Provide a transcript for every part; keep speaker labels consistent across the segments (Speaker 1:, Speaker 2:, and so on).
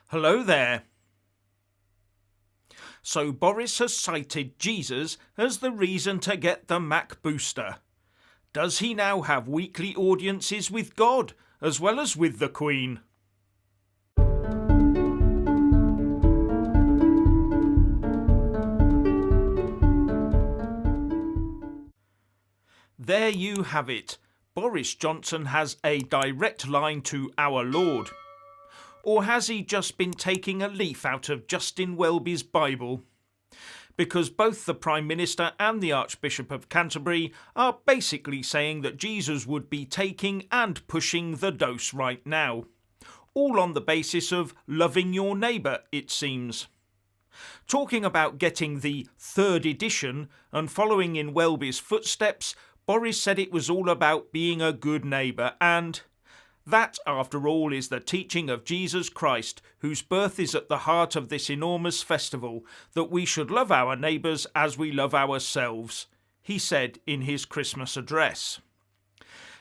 Speaker 1: Hello there. So Boris has cited Jesus as the reason to get the MacBooster. Does he now have weekly audiences with God as well as with the Queen? There you have it. Boris Johnson has a direct line to our Lord. Or has he just been taking a leaf out of Justin Welby's Bible? Because both the Prime Minister and the Archbishop of Canterbury are basically saying that Jesus would be taking and pushing the dose right now. All on the basis of loving your neighbour, it seems. Talking about getting the third edition and following in Welby's footsteps, Boris said it was all about being a good neighbour, and that, after all, is the teaching of Jesus Christ, whose birth is at the heart of this enormous festival, that we should love our neighbours as we love ourselves, he said in his Christmas address.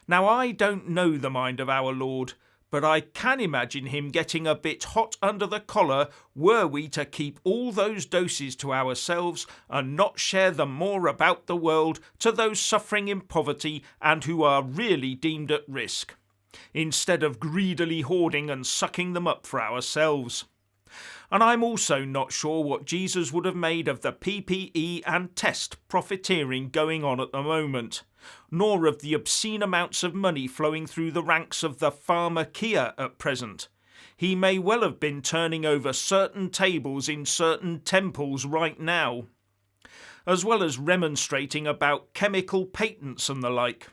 Speaker 1: Now, I don't know the mind of our Lord, but I can imagine him getting a bit hot under the collar were we to keep all those doses to ourselves and not share them more about the world to those suffering in poverty and who are really deemed at risk, instead of greedily hoarding and sucking them up for ourselves. And I'm also not sure what Jesus would have made of the PPE and test profiteering going on at the moment, nor of the obscene amounts of money flowing through the ranks of the pharmakeia at present. He may well have been turning over certain tables in certain temples right now, as well as remonstrating about chemical patents and the like.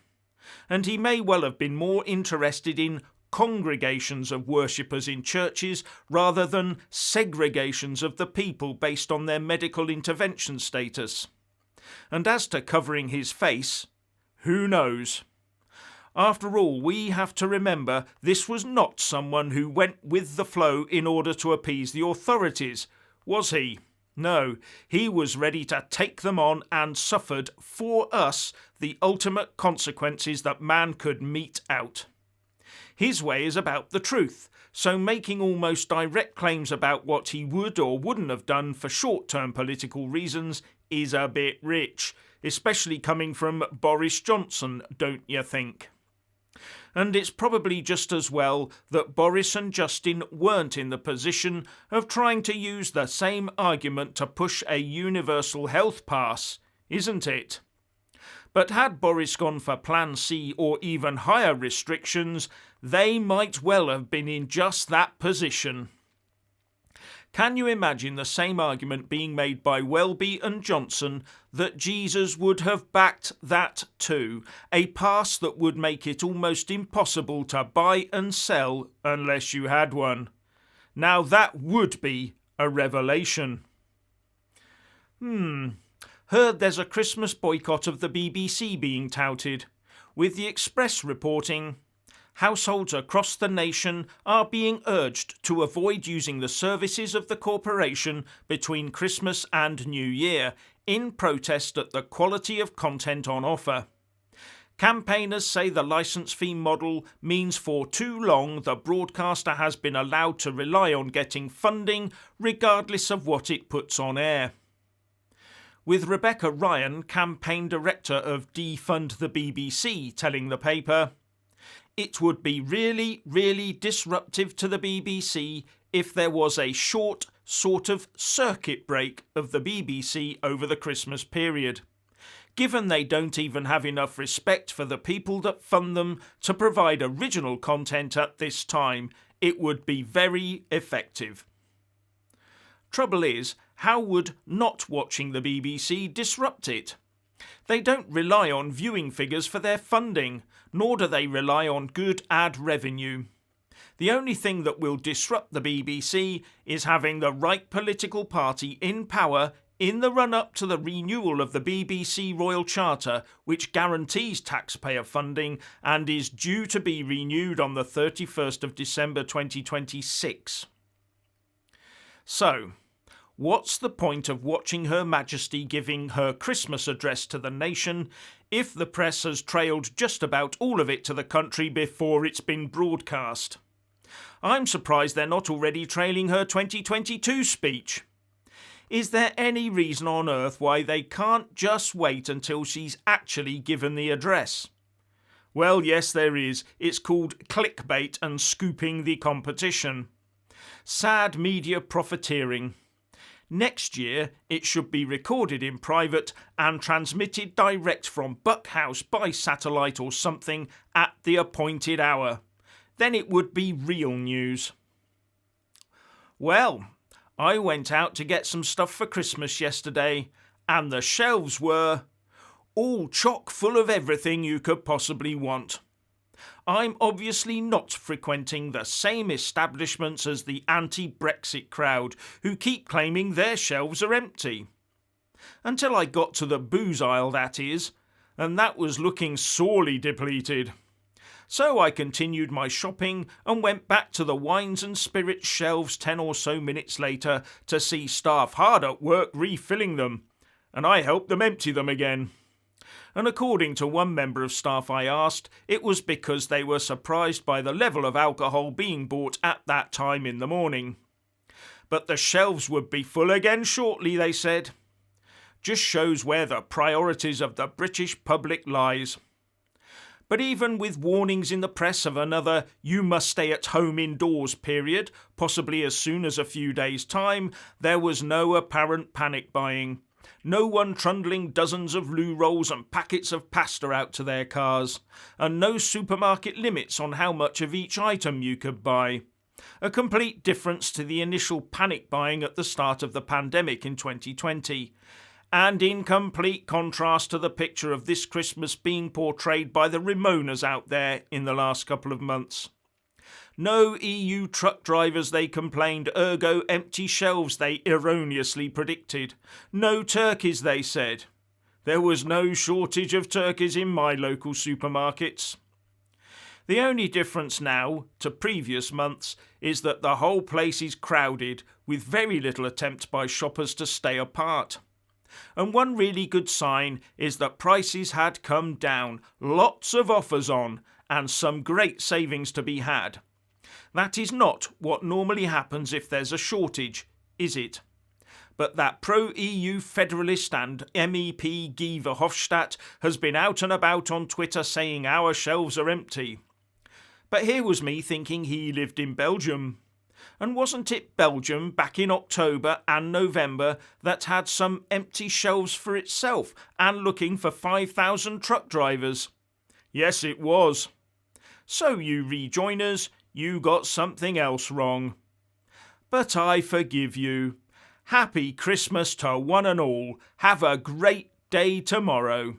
Speaker 1: And he may well have been more interested in congregations of worshippers in churches rather than segregations of the people based on their medical intervention status. And as to covering his face, who knows? After all, we have to remember this was not someone who went with the flow in order to appease the authorities, was he? No, he was ready to take them on and suffered, for us, the ultimate consequences that man could mete out. His way is about the truth, so making almost direct claims about what he would or wouldn't have done for short-term political reasons is a bit rich, especially coming from Boris Johnson, don't you think? And it's probably just as well that Boris and Justin weren't in the position of trying to use the same argument to push a universal health pass, isn't it? But had Boris gone for Plan C or even higher restrictions, they might well have been in just that position. Can you imagine the same argument being made by Welby and Johnson that Jesus would have backed that too, a pass that would make it almost impossible to buy and sell unless you had one? Now that would be a revelation. Heard there's a Christmas boycott of the BBC being touted, with the Express reporting households across the nation are being urged to avoid using the services of the corporation between Christmas and New Year in protest at the quality of content on offer. Campaigners say the licence fee model means for too long the broadcaster has been allowed to rely on getting funding regardless of what it puts on air. With Rebecca Ryan, campaign director of Defund the BBC, telling the paper, "It would be really, really disruptive to the BBC if there was a short sort of circuit break of the BBC over the Christmas period. Given they don't even have enough respect for the people that fund them to provide original content at this time, it would be very effective." Trouble is, how would not watching the BBC disrupt it? They don't rely on viewing figures for their funding, nor do they rely on good ad revenue. The only thing that will disrupt the BBC is having the right political party in power in the run-up to the renewal of the BBC Royal Charter, which guarantees taxpayer funding and is due to be renewed on the 31st of December 2026. So, what's the point of watching Her Majesty giving her Christmas address to the nation if the press has trailed just about all of it to the country before it's been broadcast? I'm surprised they're not already trailing her 2022 speech. Is there any reason on earth why they can't just wait until she's actually given the address? Well, yes, there is. It's called clickbait and scooping the competition. Sad media profiteering. Next year, it should be recorded in private and transmitted direct from Buckhouse by satellite or something at the appointed hour. Then it would be real news. Well, I went out to get some stuff for Christmas yesterday, and the shelves were all chock full of everything you could possibly want. I'm obviously not frequenting the same establishments as the anti-Brexit crowd who keep claiming their shelves are empty. Until I got to the booze aisle, that is, and that was looking sorely depleted. So I continued my shopping and went back to the wines and spirits shelves 10 or so minutes later to see staff hard at work refilling them, and I helped them empty them again. And according to one member of staff I asked, it was because they were surprised by the level of alcohol being bought at that time in the morning. But the shelves would be full again shortly, they said. Just shows where the priorities of the British public lies. But even with warnings in the press of another "you must stay at home indoors" period, possibly as soon as a few days' time, there was no apparent panic buying. No one trundling dozens of loo rolls and packets of pasta out to their cars, and no supermarket limits on how much of each item you could buy. A complete difference to the initial panic buying at the start of the pandemic in 2020. And in complete contrast to the picture of this Christmas being portrayed by the Ramonas out there in the last couple of months. No EU truck drivers, they complained, ergo empty shelves they erroneously predicted. No turkeys, they said. There was no shortage of turkeys in my local supermarkets. The only difference now to previous months is that the whole place is crowded, with very little attempt by shoppers to stay apart. And one really good sign is that prices had come down, lots of offers on, and some great savings to be had. That is not what normally happens if there's a shortage, is it? But that pro-EU federalist and MEP Guy Verhofstadt has been out and about on Twitter saying our shelves are empty. But here was me thinking he lived in Belgium. And wasn't it Belgium back in October and November that had some empty shelves for itself and looking for 5,000 truck drivers? Yes, it was. So you rejoiners, you got something else wrong. But I forgive you. Happy Christmas to one and all. Have a great day tomorrow.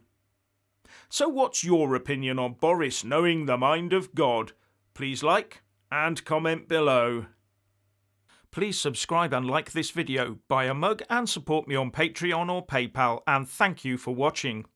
Speaker 1: So what's your opinion on Boris knowing the mind of God? Please like and comment below. Please subscribe and like this video, buy a mug and support me on Patreon or PayPal, and thank you for watching.